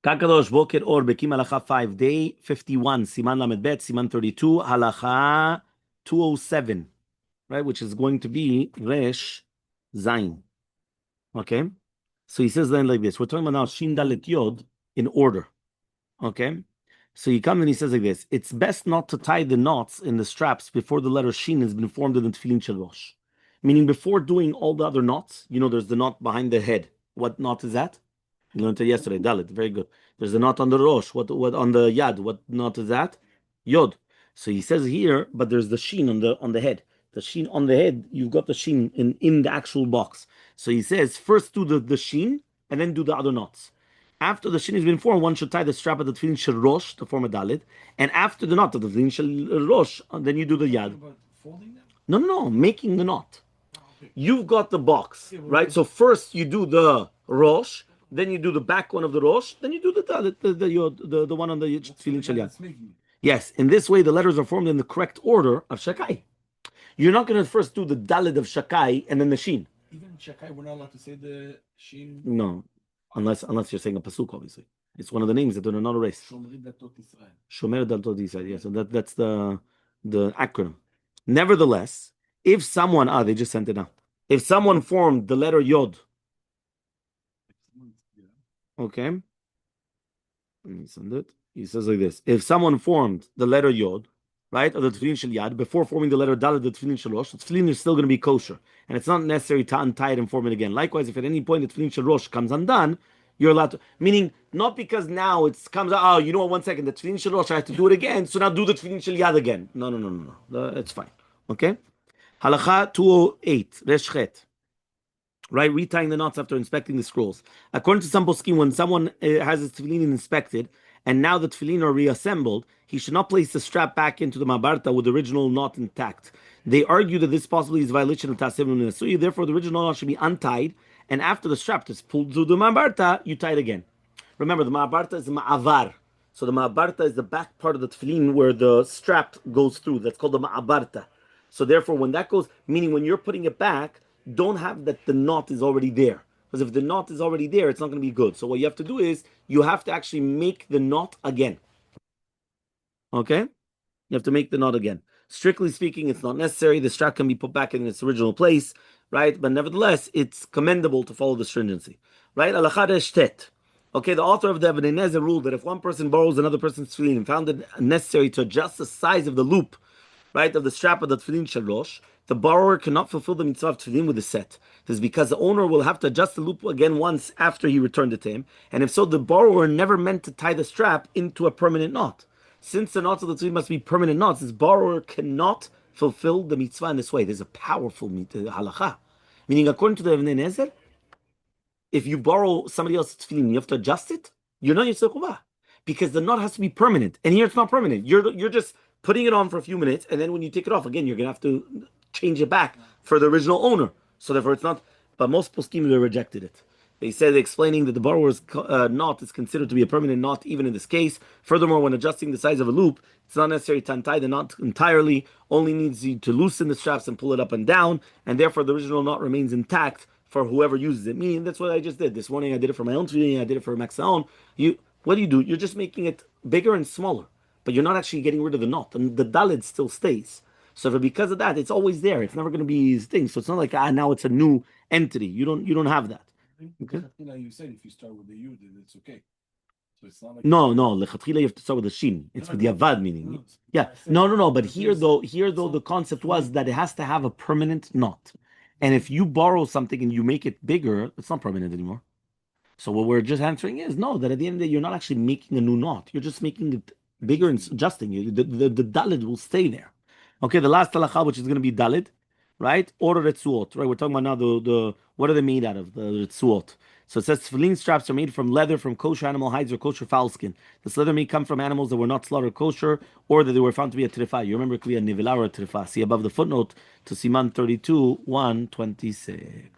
Kakadosh Boker Or Bekiim Halacha 5, day 51, Siman Lamed Bet, Siman 32, Halacha 207, right, which is going to be Resh Zain. Okay? So he says then like this. We're talking about now Shin Dalet Yod in order. Okay? So he comes and he says like this. It's best not to tie the knots in the straps before the letter Shin has been formed in the Tefilin Shel Rosh. Meaning before doing all the other knots, there's the knot behind the head. What knot is that? You learned it yesterday. Dalit. Very good. There's a knot on the Rosh. What on the Yad? What knot is that? Yod. So he says here, but there's the Shin on the head. The Shin on the head, you've got the Shin in the actual box. So he says, first do the Shin and then do the other knots. After the Shin has been formed, one should tie the strap of the Tefilin Shel Rosh to form a Dalit. And after the knot of the Tefilin Shel Rosh, then you do the Yad. No, making the knot. You've got the box, right? So first you do the Rosh, then you do the back one of the Rosh, then you do the one on the Tefilin Shel Yad. Yes, in this way the letters are formed in the correct order of Shakai. You're not going to first do the Dalit of Shakai and then the Shin. Even Shakai, we're not allowed to say the Shin. No, unless you're saying a pasuk, obviously. It's one of the names that are not erased. Shomer Daltot Israel. Yeah, so that's the acronym. Nevertheless, if someone they just sent it now. If someone formed the letter Yod, okay, let me send it. He says like this: if someone formed the letter Yod, right, of the Tefilin Shel Yad before forming the letter Dalet of the Tefilin Shel Rosh, the Tefilin is still going to be kosher, and it's not necessary to untie it and form it again. Likewise, if at any point the Tefilin Shel Rosh comes undone, you're allowed to. Meaning, not because now it comes out. Oh, you know what? 1 second, the Tefilin Shel Rosh, I have to do it again. So now do the Tefilin Shel Yad again. No. It's fine. Okay. Halacha 208, Resh Chet. Right, retying the knots after inspecting the scrolls. According to some poskim, when someone has his tefillin inspected and now the tefillin are reassembled, he should not place the strap back into the mabarta with the original knot intact. They argue that this possibly is a violation of tasevim nesui. Therefore, the original knot should be untied, and after the strap is pulled through the mabarta, you tie it again. Remember, the mabarta is the ma'avar. So the ma'abarta is the back part of the tefillin where the strap goes through. That's called the ma'abarta. So therefore, when that goes, meaning when you're putting it back, don't have that the knot is already there. Because if the knot is already there, it's not going to be good. So what you have to do is, you have to actually make the knot again. Okay? You have to make the knot again. Strictly speaking, it's not necessary. The strap can be put back in its original place, right? But nevertheless, it's commendable to follow the stringency. Right? Okay, the author of the Ibn Nezer ruled that if one person borrows another person's tefillin and found it necessary to adjust the size of the loop, right, of the strap of the tefillin shel rosh, the borrower cannot fulfill the mitzvah of tefillin with the set. This is because the owner will have to adjust the loop again once after he returned it to him, and if so, the borrower never meant to tie the strap into a permanent knot. Since the knots of the tefillin must be permanent knots, this borrower cannot fulfill the mitzvah in this way. There's a powerful halacha. Meaning, according to the Ibn Nezer, if you borrow somebody else's tefillin, you have to adjust it, you're not Yisrael Chuvah. Because the knot has to be permanent. And here it's not permanent. You're just putting it on for a few minutes, and then when you take it off, again, you're going to have to change it back for the original owner. So therefore it's not, but most poskim, they rejected it. They said, explaining that the borrower's knot is considered to be a permanent knot even in this case. Furthermore, when adjusting the size of a loop, it's not necessary to untie the knot entirely, only needs you to loosen the straps and pull it up and down, and therefore the original knot remains intact for whoever uses it. Meaning, that's what I just did. This morning I did it for my own tefillin, I did it for Maxaon. What do? You're just making it bigger and smaller, but you're not actually getting rid of the knot, and the dalid still stays. So because of that, it's always there. It's never going to be these things. So it's not like now it's a new entity. You don't have that. Okay. You said if you start with the yud, it's okay. So it's not like no. Lechatchila you have to start with the shin. It's with the avad meaning. Yeah. No. But here though, the concept was that it has to have a permanent knot. And if you borrow something and you make it bigger, it's not permanent anymore. So what we're just answering is no, that at the end of the day, you're not actually making a new knot. You're just making it bigger and adjusting it. The dalid will stay there. Okay, the last halacha, which is going to be dalid, right? Or retzuot, right? We're talking about now the what are they made out of? The retzuot. So it says tefillin straps are made from leather from kosher animal hides or kosher fowl skin. This leather may come from animals that were not slaughtered kosher or that they were found to be a trifa. You remember it could be a nivela or a trifa. See above the footnote to Siman 32, 126.